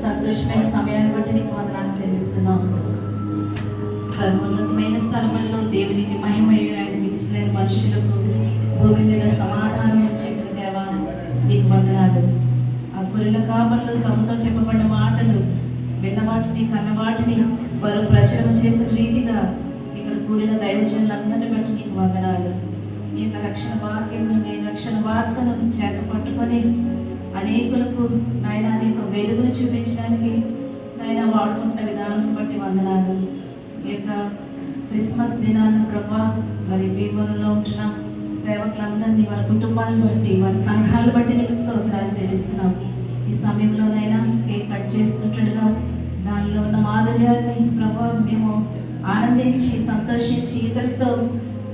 సంతోషమైన సమయాన్ని బట్టి నీకు వందనాలు చెల్లిస్తున్నాం. సర్వోన్నతమైన స్థలముల్లో దేవునికి మహిమయు ఆయన ఇష్టమైన మనుషులకు భూమి మీద సమాధానం చెప్పిన దేవా నీకు వందనాలు. ఆ గొర్రెల కాపర్లు తమతో చెప్పబడిన మాటలు విన్న వాటిని కన్న వాటిని వారు ప్రచారం చేసిన రీతిగా ఇక్కడ కూడిన దైవజనులందరినీ బట్టి నీకు వందనాలు. ఈ యొక్క రక్షణ వాక్యం నుండి రక్షణ వార్తను చేత పట్టుకొని అనేకులకు నాయన నీ యొక్క వెలుగును చూపించడానికి నాయన వాడుకుంటున్న విధానం బట్టి వందనాలు. ఈ యొక్క క్రిస్మస్ దినాన్ని ప్రభా మరి భీమవరంలో ఉంటున్న సేవకులందరినీ వారి కుటుంబాలను బట్టి వారి సంఘాలను బట్టి నీకు స్తోత్రాలు చెల్లిస్తున్నాం. ఈ సమయంలోనైనా కేక్ కట్ చేస్తుండగా దానిలో ఉన్న మాధుర్యాన్ని ప్రభా మేము ఆనందించి సంతోషించి ఇతరులతో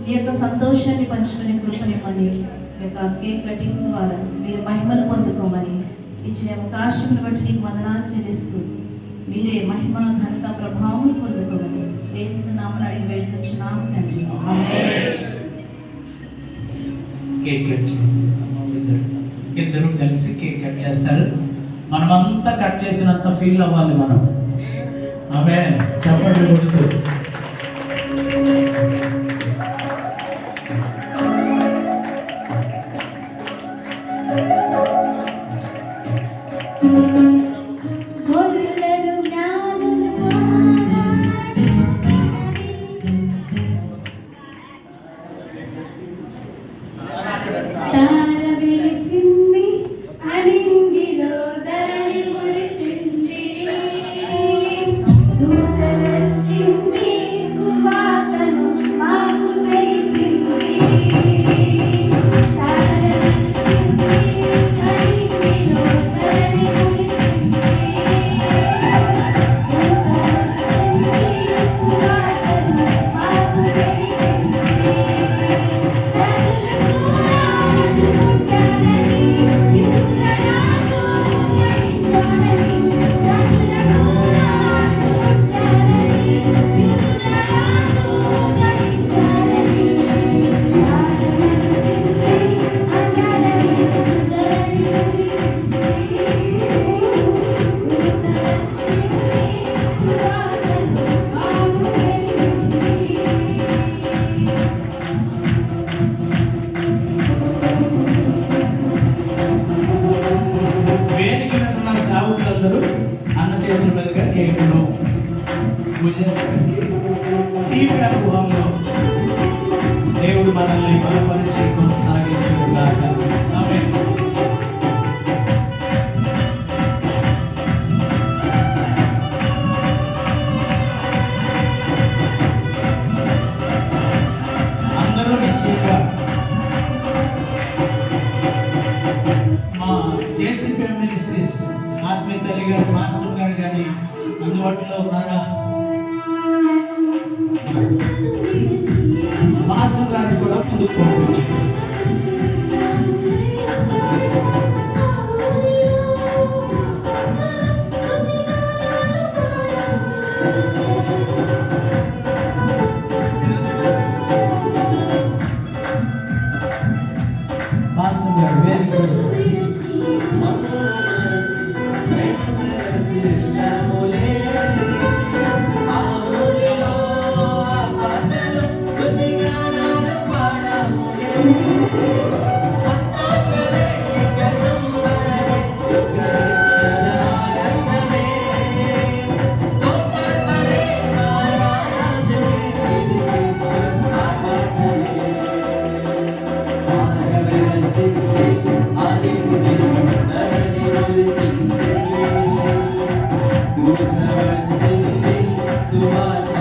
నీ యొక్క సంతోషాన్ని పంచుకునే కృపనివ్వని ఈ యొక్క కేక్ కటింగ్ ద్వారా మీరు మహిమను పొందుకోమని ఇచ్చిన అవకాశం బట్టి నీకు వందనాలు చెల్లిస్తూ మీరే మహిమ ఘనత ప్రభావం పొందుకోమని వేస్తున్నామని అడిగి వేడుకొచ్చున్నాం తండ్రి. కేక్ కట్ ఇద్దరు కలిసి కేక్ కట్ చేస్తారు. మనమంతా కట్ చేసినంత ఫీల్ అవ్వాలి మనం. ఆమె చెప్పండి కొడుతూ అన్న చేతుల మీదుగా కేకును పూజించడానికి ఈ ప్రభుత్వంలో దేవుడు మనల్ని బలపరిచి కొనసాగించుగాక. ఆమేన్. అందరూ నిశ్చయంగా మా జేసీపీ మినిస్ట్రీస్ ఆత్మీయ తల్లి గారు మాస్టర్ గారు కానీ అందుబాటులో ఉన్నారా? మాస్టర్ గారిని కూడా ముందుకు పంపించారు. మాస్టర్ గారు వేదిక Suara